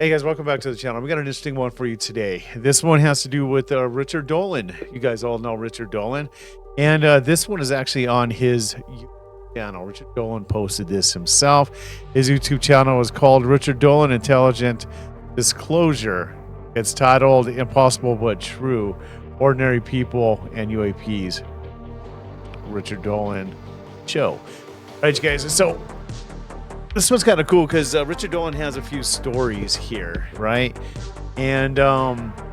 Hey guys, welcome back to the channel. We got an interesting one for you today. This one has to do with Richard Dolan. You guys all know Richard Dolan. And this one is actually on his YouTube channel. Richard Dolan posted this himself. His YouTube channel is called Richard Dolan Intelligent Disclosure. It's titled Impossible But True, Ordinary People and UAPs. Richard Dolan show. All right, you guys. So this one's kind of cool because Richard Dolan has a few stories here, right? And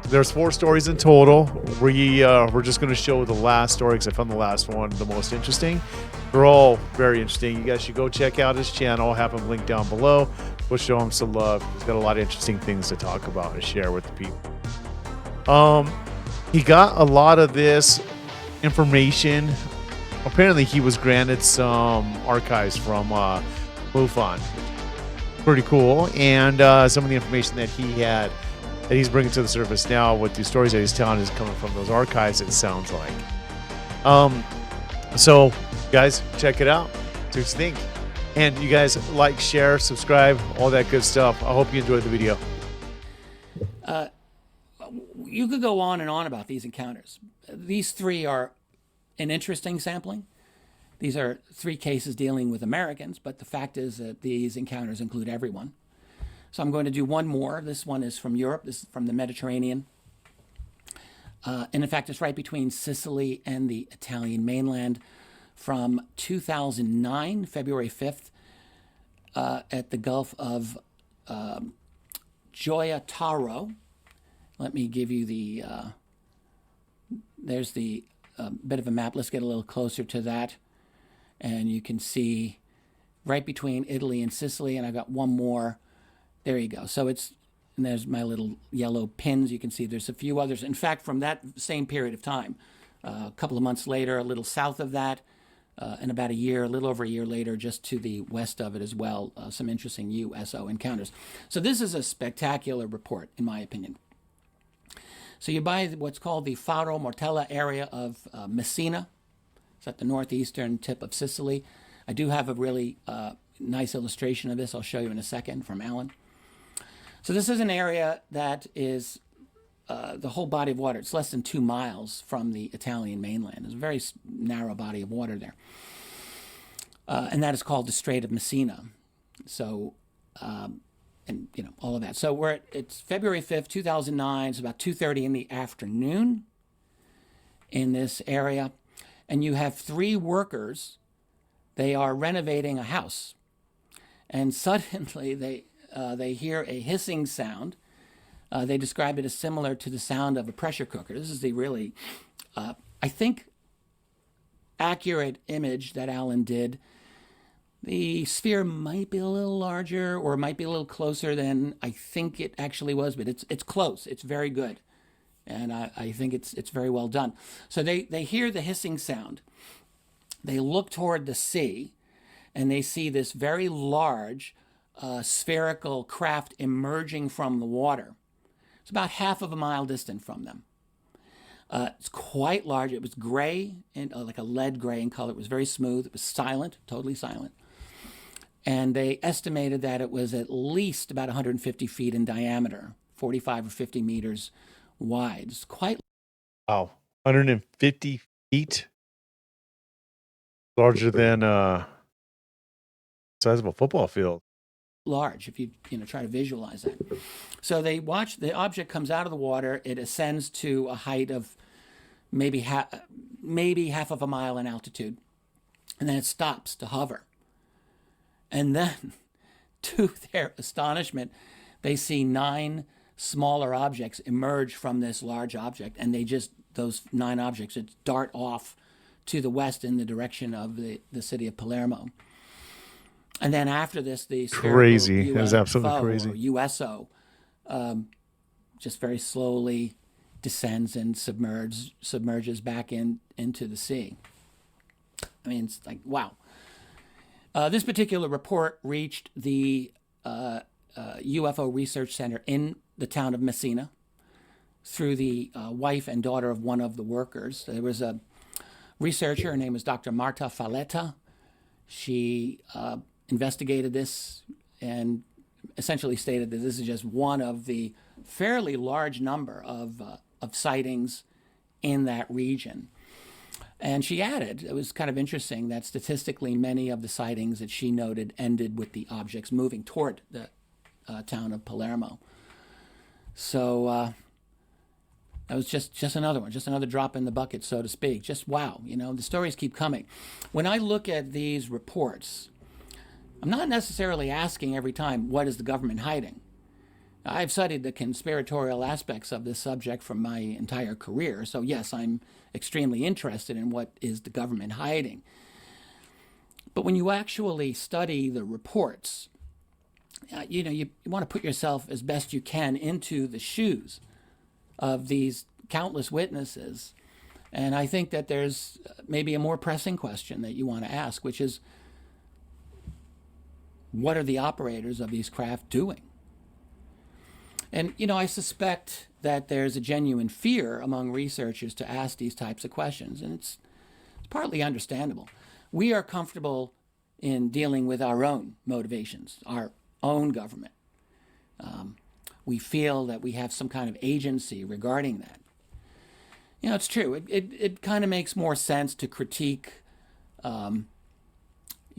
there's 4 stories in total. We're just going to show the last story because I found the last one the most interesting. They're all very interesting. You guys should go check out his channel. I'll have him linked down below. We'll show him some love. He's got a lot of interesting things to talk about and share with the people. He got a lot of this information. Apparently, he was granted some archives from MUFON. Pretty cool. And some of the information that he had that he's bringing to the surface now with the stories that he's telling is coming from those archives, it sounds like. So guys, check it out, see what you think, and you guys like, share, subscribe, all that good stuff. I hope you enjoyed the video. You could go on and on about these encounters. These 3 are an interesting sampling. These are 3 cases dealing with Americans, but the fact is that these encounters include everyone. So I'm going to do one more. This one is from Europe. This is from the Mediterranean. And in fact, it's right between Sicily and the Italian mainland from 2009, February 5th, at the Gulf of Gioia Tauro. Let me give you the, there's the bit of a map. Let's get a little closer to that. And you can see right between Italy and Sicily, and I've got one more. There you go. So it's, and there's my little yellow pins. You can see there's a few others. In fact, from that same period of time, a couple of months later, a little south of that, and about a year, a little over a year later, just to the west of it as well, some interesting USO encounters. So this is a spectacular report, in my opinion. So you buy what's called the Faro Mortella area of Messina. It's at the northeastern tip of Sicily. I do have a really nice illustration of this. I'll show you in a second from Alan. So this is an area that is the whole body of water. It's less than 2 miles from the Italian mainland. There's a very narrow body of water there. And that is called the Strait of Messina. So, and you know, all of that. So it's February 5th, 2009. It's about 2:30 in the afternoon in this area. And you have 3 workers. They are renovating a house. And suddenly they hear a hissing sound. They describe it as similar to the sound of a pressure cooker. This is the really, I think, accurate image that Alan did. The sphere might be a little larger or might be a little closer than I think it actually was, but it's close. It's very good. And I think it's very well done. So they hear the hissing sound. They look toward the sea, and they see this very large spherical craft emerging from the water. It's about half of a mile distant from them. It's quite large. It was gray, and like a lead gray in color. It was very smooth. It was silent, totally silent. And they estimated that it was at least about 150 feet in diameter, 45 or 50 meters wide. It's quite. Wow, 150 feet, larger than size of a football field. Large, if you try to visualize that. So they watch, the object comes out of the water. It ascends to a height of maybe half of a mile in altitude, and then it stops to hover. And then, to their astonishment, they see 9 smaller objects emerge from this large object, and those 9 objects dart off to the west in the direction of the city of Palermo. And then after this, the crazy, UFO, it was absolutely crazy, or USO, just very slowly descends and submerges back into the sea. I mean, it's like, wow. This particular report reached the UFO Research Center in the town of Messina through the wife and daughter of one of the workers. There was a researcher, her name was Dr. Marta Falletta. She investigated this and essentially stated that this is just one of the fairly large number of sightings in that region. And she added, it was kind of interesting, that statistically many of the sightings that she noted ended with the objects moving toward the town of Palermo. So that was just another one, just another drop in the bucket, so to speak. Just wow, you know, the stories keep coming. When I look at these reports, I'm not necessarily asking every time, what is the government hiding? I've studied the conspiratorial aspects of this subject from my entire career, so yes, I'm extremely interested in what is the government hiding. But when you actually study the reports, you know, you want to put yourself as best you can into the shoes of these countless witnesses. And I think that there's maybe a more pressing question that you want to ask, which is, what are the operators of these craft doing? And, you know, I suspect that there's a genuine fear among researchers to ask these types of questions, and it's partly understandable. We are comfortable in dealing with our own motivations, our own government. We feel that we have some kind of agency regarding that. You know, it's true. It kind of makes more sense to critique, you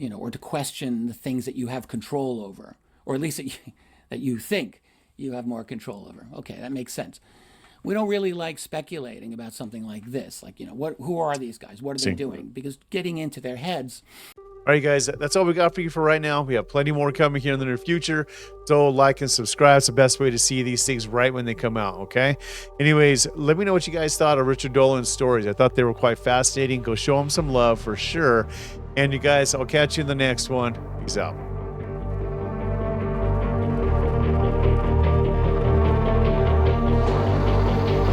know, or to question the things that you have control over, or at least that you think you have more control over. Okay, that makes sense. We don't really like speculating about something like this. Like, you know, who are these guys? What are they doing? Because getting into their heads. All right, guys, that's all we got for you for right now. We have plenty more coming here in the near future. So like and subscribe. It's the best way to see these things right when they come out, okay? Anyways, let me know what you guys thought of Richard Dolan's stories. I thought they were quite fascinating. Go show him some love for sure. And you guys, I'll catch you in the next one. Peace out.